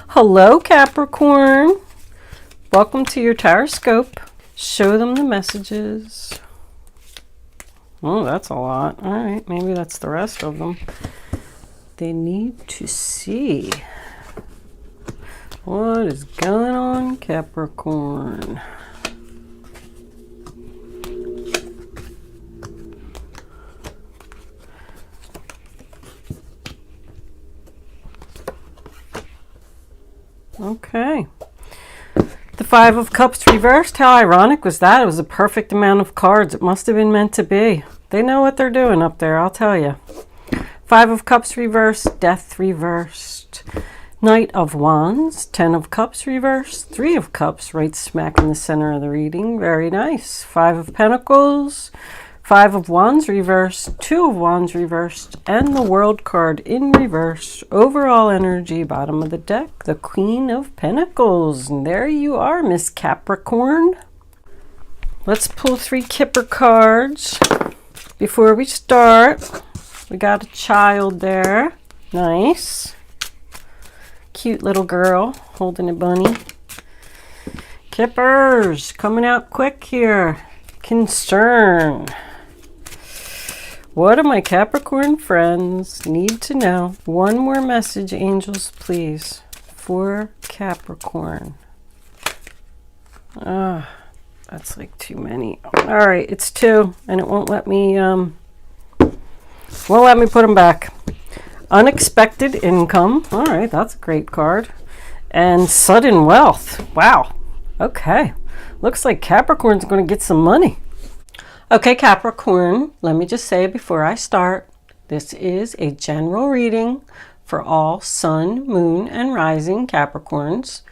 Hello, Capricorn. Welcome to your horoscope. Show them the messages. Oh, that's a lot. All right, maybe that's the rest of them. They need to see what is going on, Capricorn. Okay. The Five of Cups reversed. How ironic was that? It was a perfect amount of cards. It must have been meant to be. They know what they're doing up there, I'll tell you. Five of Cups reversed. Death reversed. Knight of Wands. 10 of Cups reversed. 3 of Cups right smack in the center of the reading. Very nice. 5 of Pentacles. 5 of Wands reversed, 2 of Wands reversed, and the World card in reverse. Overall energy, bottom of the deck, the Queen of Pentacles. And there you are, Miss Capricorn. Let's pull 3 Kipper cards. Before we start, we got a child there. Nice. Cute little girl holding a bunny. Kippers, coming out quick here. Concern. What do my Capricorn friends need to know? One more message, angels, please, for Capricorn. That's like too many. All right, it's 2, and it won't let me put them back. Unexpected income. All right, that's a great card. And sudden wealth. Wow. Okay. Looks like Capricorn's going to get some money. Okay, Capricorn, let me just say before I start, this is a general reading for all sun, moon, and rising Capricorns.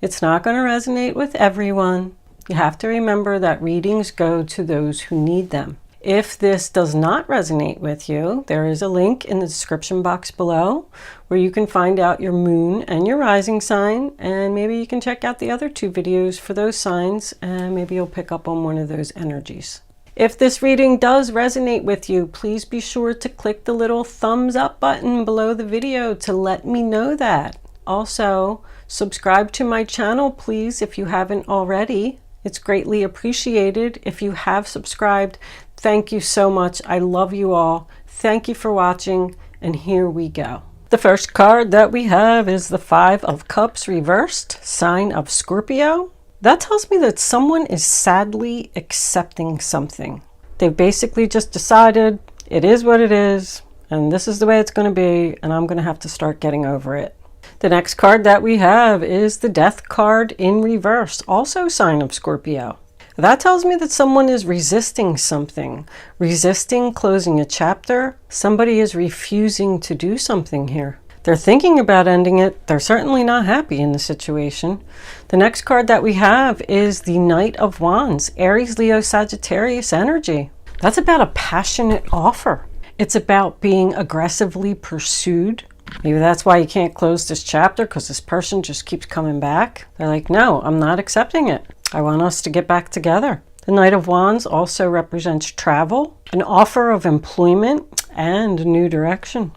It's not going to resonate with everyone. You have to remember that readings go to those who need them. If this does not resonate with you, there is a link in the description box below where you can find out your moon and your rising sign, and maybe you can check out the other 2 videos for those signs, and maybe you'll pick up on one of those energies. If this reading does resonate with you, please be sure to click the little thumbs up button below the video to let me know that. Also, subscribe to my channel, please, if you haven't already. It's greatly appreciated if you have subscribed. Thank you so much. I love you all. Thank you for watching, and here we go. The first card that we have is the 5 of Cups reversed, sign of Scorpio. That tells me that someone is sadly accepting something. They've basically just decided it is what it is, and this is the way it's going to be, and I'm going to have to start getting over it. The next card that we have is the Death card in reverse, also sign of Scorpio. That tells me that someone is resisting something, resisting closing a chapter. Somebody is refusing to do something here. They're thinking about ending it. They're certainly not happy in the situation. The next card that we have is the Knight of Wands, Aries, Leo, Sagittarius energy. That's about a passionate offer. It's about being aggressively pursued. Maybe that's why you can't close this chapter, because this person just keeps coming back. They're like, no, I'm not accepting it. I want us to get back together. The Knight of Wands also represents travel, an offer of employment, and a new direction.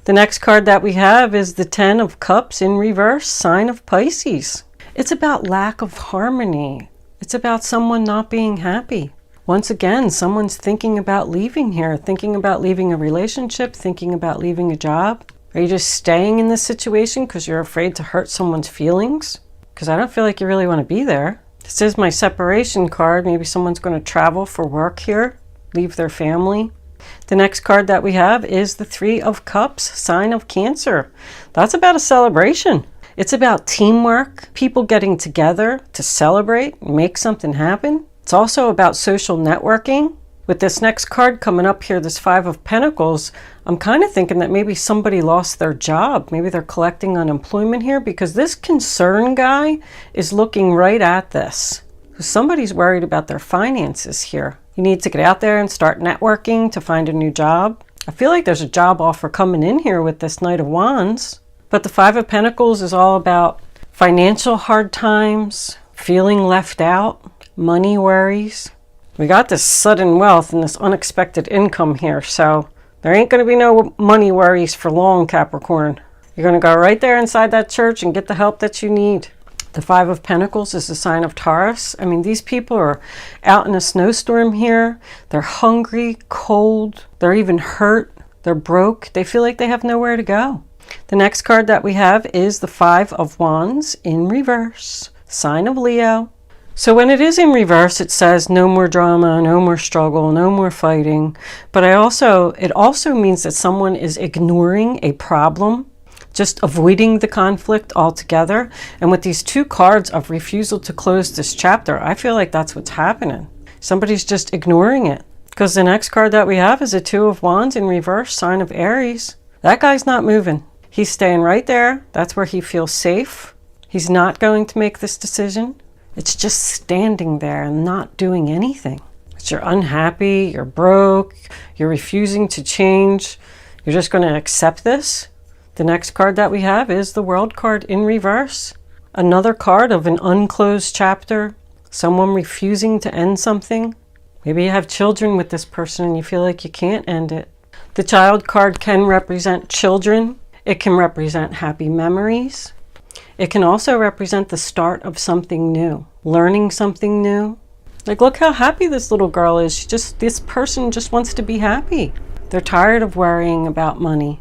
The next card that we have is the 10 of Cups in reverse, sign of Pisces. It's about lack of harmony. It's about someone not being happy. Once again, someone's thinking about leaving here, thinking about leaving a relationship, thinking about leaving a job. Are you just staying in this situation because you're afraid to hurt someone's feelings? Because I don't feel like you really want to be there. This is my separation card. Maybe someone's going to travel for work here, leave their family. The next card that we have is the 3 of Cups, sign of Cancer. That's about a celebration. It's about teamwork, people getting together to celebrate, make something happen. It's also about social networking. With this next card coming up here, this 5 of Pentacles, I'm kind of thinking that maybe somebody lost their job. Maybe they're collecting unemployment here, because this concern guy is looking right at this. Somebody's worried about their finances here. You need to get out there and start networking to find a new job. I feel like there's a job offer coming in here with this Knight of Wands. But the 5 of Pentacles is all about financial hard times, feeling left out, money worries. We got this sudden wealth and this unexpected income here, so there ain't going to be no money worries for long, Capricorn. You're going to go right there inside that church and get the help that you need. The Five of Pentacles is a sign of Taurus. I mean, these people are out in a snowstorm here. They're hungry, cold. They're even hurt. They're broke. They feel like they have nowhere to go. The next card that we have is the Five of Wands in reverse. Sign of Leo. So when it is in reverse, it says no more drama, no more struggle, no more fighting. But it also means that someone is ignoring a problem, just avoiding the conflict altogether. And with these two cards of refusal to close this chapter, I feel like that's what's happening. Somebody's just ignoring it. Because the next card that we have is a Two of Wands in reverse, sign of Aries. That guy's not moving. He's staying right there. That's where he feels safe. He's not going to make this decision. It's just standing there and not doing anything. But you're unhappy, you're broke, you're refusing to change. You're just going to accept this. The next card that we have is the World card in reverse. Another card of an unclosed chapter. Someone refusing to end something. Maybe you have children with this person and you feel like you can't end it. The Child card can represent children. It can represent happy memories. It can also represent the start of something new. Learning something new. Like, look how happy this little girl is. This person just wants to be happy. They're tired of worrying about money.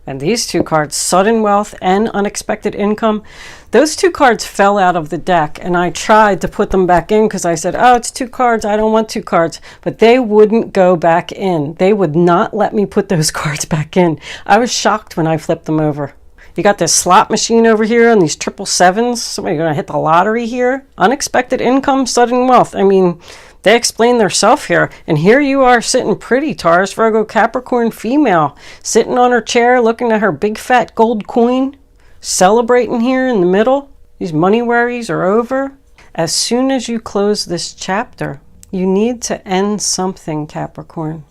And these two cards, sudden wealth and unexpected income, those two cards fell out of the deck. And I tried to put them back in because I said, oh, it's two cards. I don't want two cards. But they wouldn't go back in. They would not let me put those cards back in. I was shocked when I flipped them over. You got this slot machine over here and these 777s. Somebody going to hit the lottery here. Unexpected income, sudden wealth. I mean, they explain themselves here. And here you are sitting pretty, Taurus, Virgo, Capricorn female, sitting on her chair, looking at her big fat gold coin, celebrating here in the middle. These money worries are over. As soon as you close this chapter, you need to end something, Capricorn.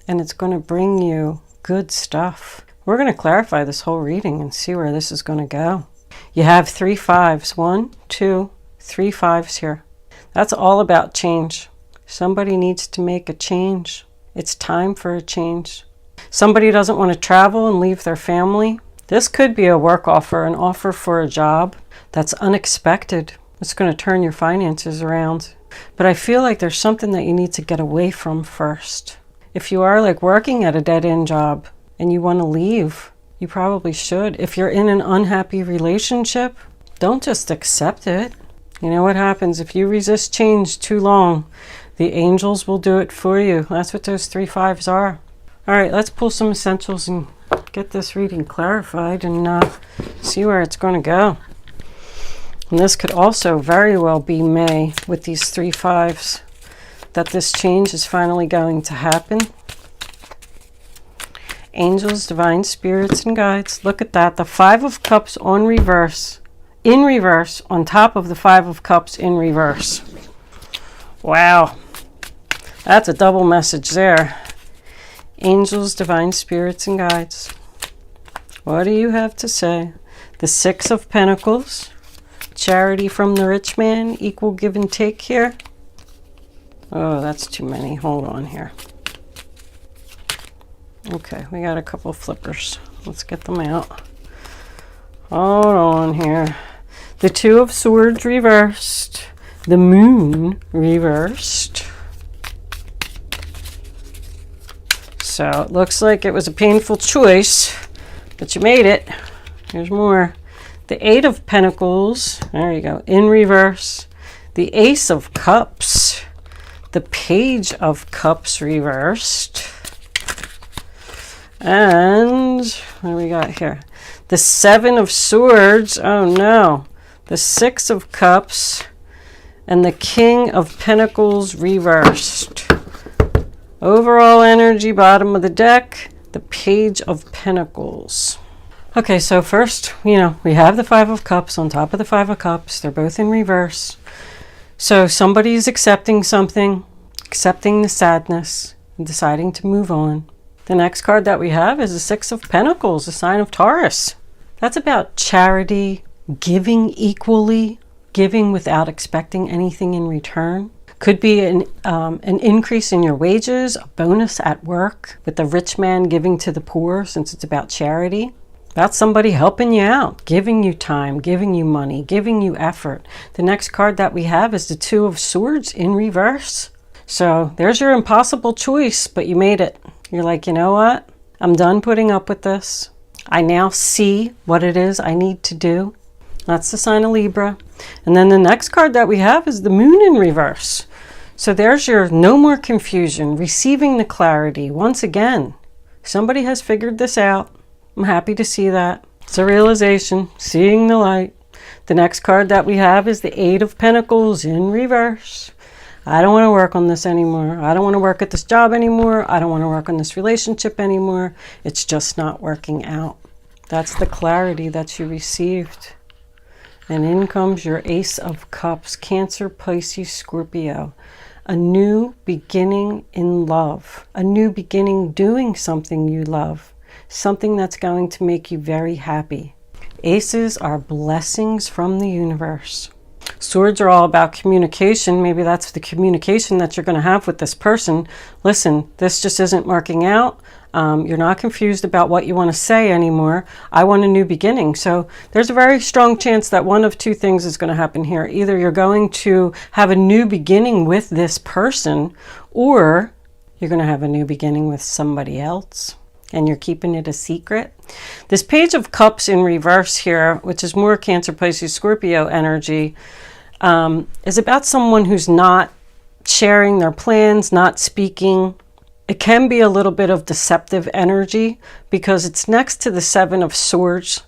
And it's going to bring you good stuff. We're going to clarify this whole reading and see where this is going to go. You have 3 5s. 1, 2, 3 5s here. That's all about change. Somebody needs to make a change. It's time for a change. Somebody doesn't want to travel and leave their family. This could be a work offer, an offer for a job that's unexpected. It's going to turn your finances around. But I feel like there's something that you need to get away from first. If you are like working at a dead-end job and you want to leave, you probably should. If you're in an unhappy relationship, don't just accept it. You know what happens if you resist change too long? The angels will do it for you. That's what those 3 5s are. All right, let's pull some essentials and get this reading clarified and see where it's going to go. And this could also very well be May with these 3 5s, that this change is finally going to happen. Angels, divine spirits, and guides. Look at that. The 5 of Cups on reverse. In reverse, on top of the 5 of Cups in reverse. Wow. That's a double message there. Angels, divine spirits, and guides. What do you have to say? The 6 of Pentacles. Charity from the rich man. Equal give and take here. Oh, that's too many. Hold on here. Okay, we got a couple flippers. Let's get them out. Hold on here. The 2 of Swords reversed. The Moon reversed. So it looks like it was a painful choice, but you made it. Here's more. The 8 of Pentacles. There you go. In reverse. The Ace of Cups. The Page of Cups reversed. And what do we got here? The 7 of Swords. Oh no. The 6 of Cups. And the King of Pentacles reversed. Overall energy, bottom of the deck. The Page of Pentacles. Okay, so first, we have the 5 of Cups on top of the 5 of Cups. They're both in reverse. So somebody's accepting something, accepting the sadness, and deciding to move on. The next card that we have is the 6 of Pentacles, a sign of Taurus. That's about charity, giving equally, giving without expecting anything in return. Could be an increase in your wages, a bonus at work, with the rich man giving to the poor, since it's about charity. That's somebody helping you out, giving you time, giving you money, giving you effort. The next card that we have is the Two of Swords in reverse. So there's your impossible choice, but you made it. You're like, you know what? I'm done putting up with this. I now see what it is I need to do. That's the sign of Libra. And then the next card that we have is the Moon in reverse. So there's your no more confusion, receiving the clarity. Once again, somebody has figured this out. I'm happy to see that. It's a realization, seeing the light. The next card that we have is the Eight of Pentacles in reverse. I don't want to work on this anymore. I don't want to work at this job anymore. I don't want to work on this relationship anymore. It's just not working out. That's the clarity that you received. And in comes your Ace of Cups, Cancer, Pisces, Scorpio. A new beginning in love. A new beginning doing something you love. Something that's going to make you very happy. Aces are blessings from the universe. Swords are all about communication. Maybe that's the communication that you're going to have with this person. Listen, this just isn't working out. You're not confused about what you want to say anymore. I want a new beginning. So there's a very strong chance that one of two things is going to happen here. Either you're going to have a new beginning with this person, or you're going to have a new beginning with somebody else. And you're keeping it a secret. This Page of Cups in reverse here, which is more Cancer, Pisces, Scorpio energy, is about someone who's not sharing their plans, not speaking. It can be a little bit of deceptive energy because it's next to the Seven of Swords,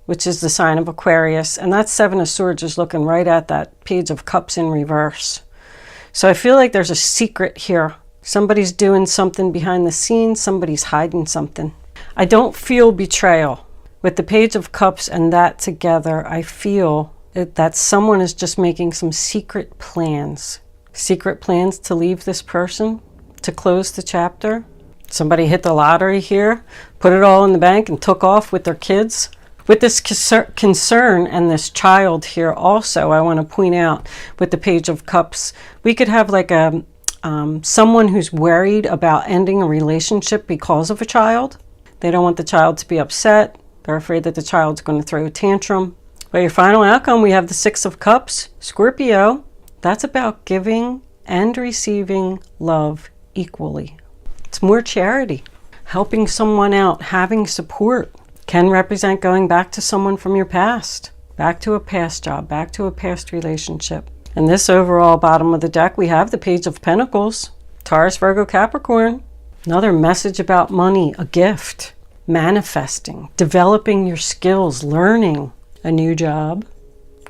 which is the sign of Aquarius. And that Seven of Swords is looking right at that Page of Cups in reverse. So I feel like there's a secret here. Somebody's doing something behind the scenes. Somebody's hiding something. I don't feel betrayal. With the Page of Cups and that together, I feel that someone is just making some secret plans. Secret plans to leave this person, to close the chapter. Somebody hit the lottery here, put it all in the bank and took off with their kids. With this concern and this child here also, I want to point out with the Page of Cups, we could have like someone who's worried about ending a relationship because of a child. They don't want the child to be upset. They're afraid that the child's going to throw a tantrum. But your final outcome, we have the Six of Cups, Scorpio. That's about giving and receiving love equally. It's more charity. Helping someone out, having support can represent going back to someone from your past, back to a past job, back to a past relationship. And this overall bottom of the deck, we have the Page of Pentacles, Taurus, Virgo, Capricorn. Another message about money, a gift, manifesting, developing your skills, learning a new job,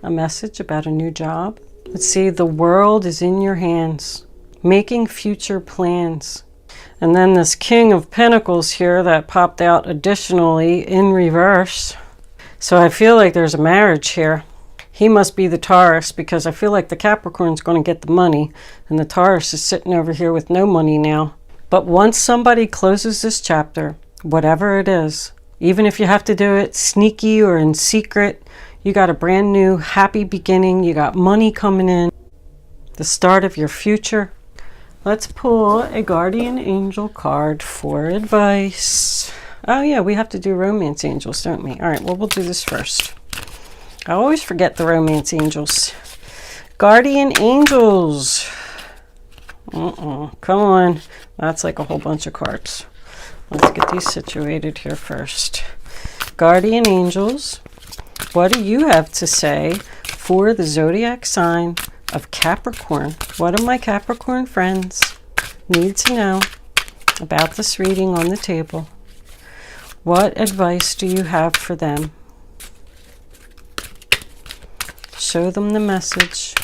a message about a new job. Let's see, the world is in your hands, making future plans. And then this King of Pentacles here that popped out additionally in reverse. So I feel like there's a marriage here. He must be the Taurus because I feel like the Capricorn's going to get the money and the Taurus is sitting over here with no money now. But once somebody closes this chapter, whatever it is, even if you have to do it sneaky or in secret, you got a brand new happy beginning. You got money coming in, the start of your future. Let's pull a guardian angel card for advice. Oh yeah, we have to do romance angels, don't we? All right, well, we'll do this first. I always forget the romance angels. Guardian angels. Come on. That's like a whole bunch of cards. Let's get these situated here first. Guardian angels, what do you have to say for the zodiac sign of Capricorn? What do my Capricorn friends need to know about this reading on the table? What advice do you have for them? Show them the message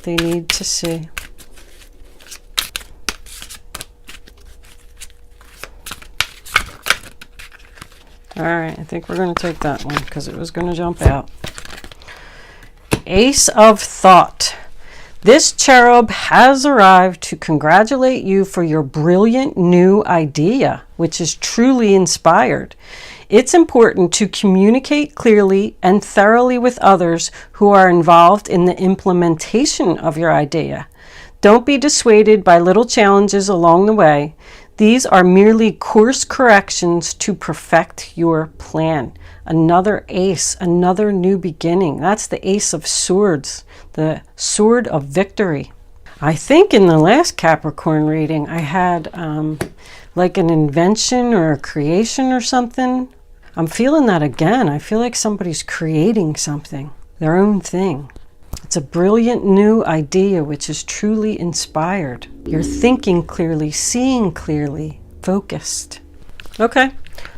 they need to see. All right, I think we're going to take that one because it was going to jump out. Ace of Thought. This cherub has arrived to congratulate you for your brilliant new idea, which is truly inspired. It's important to communicate clearly and thoroughly with others who are involved in the implementation of your idea. Don't be dissuaded by little challenges along the way. These are merely course corrections to perfect your plan. Another ace, another new beginning. That's the Ace of Swords, the sword of victory. I think in the last Capricorn reading, I had like an invention or a creation or something. I'm feeling that again. I feel like somebody's creating something, their own thing. It's a brilliant new idea which is truly inspired. You're thinking clearly, seeing clearly, focused. Okay,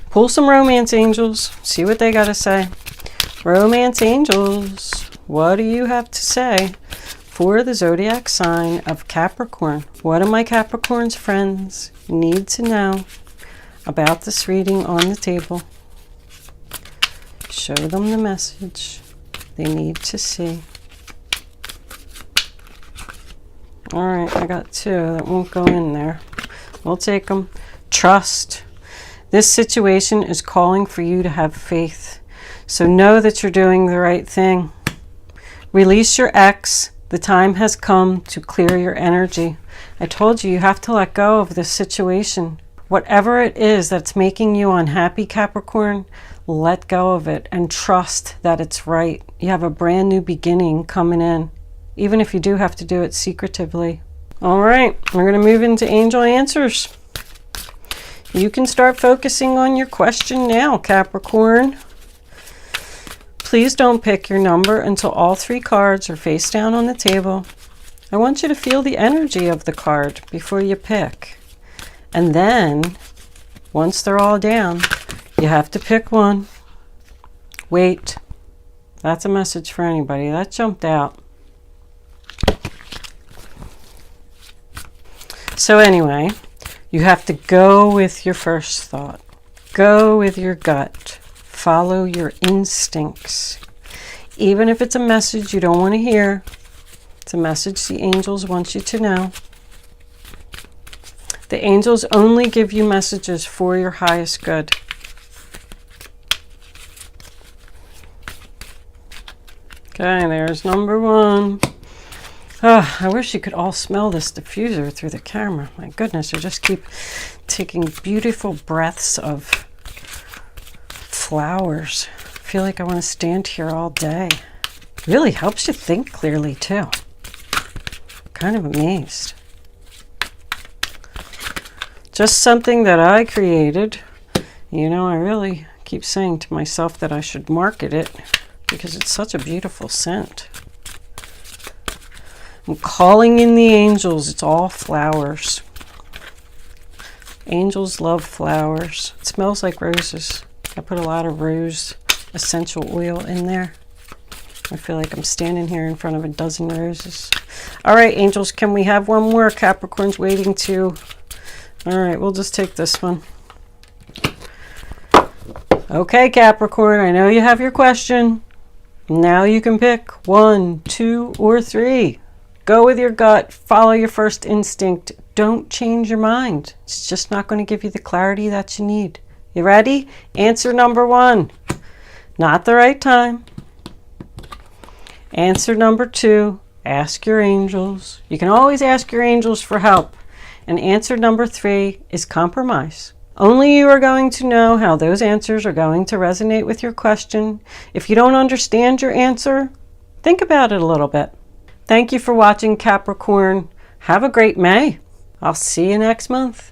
pull some romance angels, see what they got to say. Romance angels, what do you have to say for the zodiac sign of Capricorn? What do my Capricorn's friends need to know about this reading on the table? Show them the message they need to see. All right, I got two that won't go in there. We'll take them. Trust. This situation is calling for you to have faith. So know that you're doing the right thing. Release your ex. The time has come to clear your energy. I told you, you have to let go of this situation. Whatever it is that's making you unhappy, Capricorn, let go of it and trust that it's right. You have a brand new beginning coming in, even if you do have to do it secretively. All right, we're going to move into angel answers. You can start focusing on your question now, Capricorn. Please don't pick your number until all three cards are face down on the table. I want you to feel the energy of the card before you pick. And then, once they're all down, you have to pick one. Wait. That's a message for anybody. That jumped out. So anyway, you have to go with your first thought. Go with your gut. Follow your instincts. Even if it's a message you don't want to hear, it's a message the angels want you to know. The angels only give you messages for your highest good. Okay, there's number one. Oh, I wish you could all smell this diffuser through the camera. My goodness, I just keep taking beautiful breaths of flowers. I feel like I want to stand here all day. Really helps you think clearly too. Kind of amazed. Just something that I created. You know, I really keep saying to myself that I should market it because it's such a beautiful scent. I'm calling in the angels. It's all flowers. Angels love flowers. It smells like roses. I put a lot of rose essential oil in there. I feel like I'm standing here in front of a dozen roses. All right, angels, can we have one more? Capricorn's waiting to. All right, we'll just take this one. Okay, Capricorn, I know you have your question. Now you can pick 1, 2, or 3. Go with your gut. Follow your first instinct. Don't change your mind. It's just not going to give you the clarity that you need. You ready? Answer number 1. Not the right time. Answer number 2. Ask your angels. You can always ask your angels for help. And answer number 3 is compromise. Only you are going to know how those answers are going to resonate with your question. If you don't understand your answer, think about it a little bit. Thank you for watching, Capricorn. Have a great May. I'll see you next month.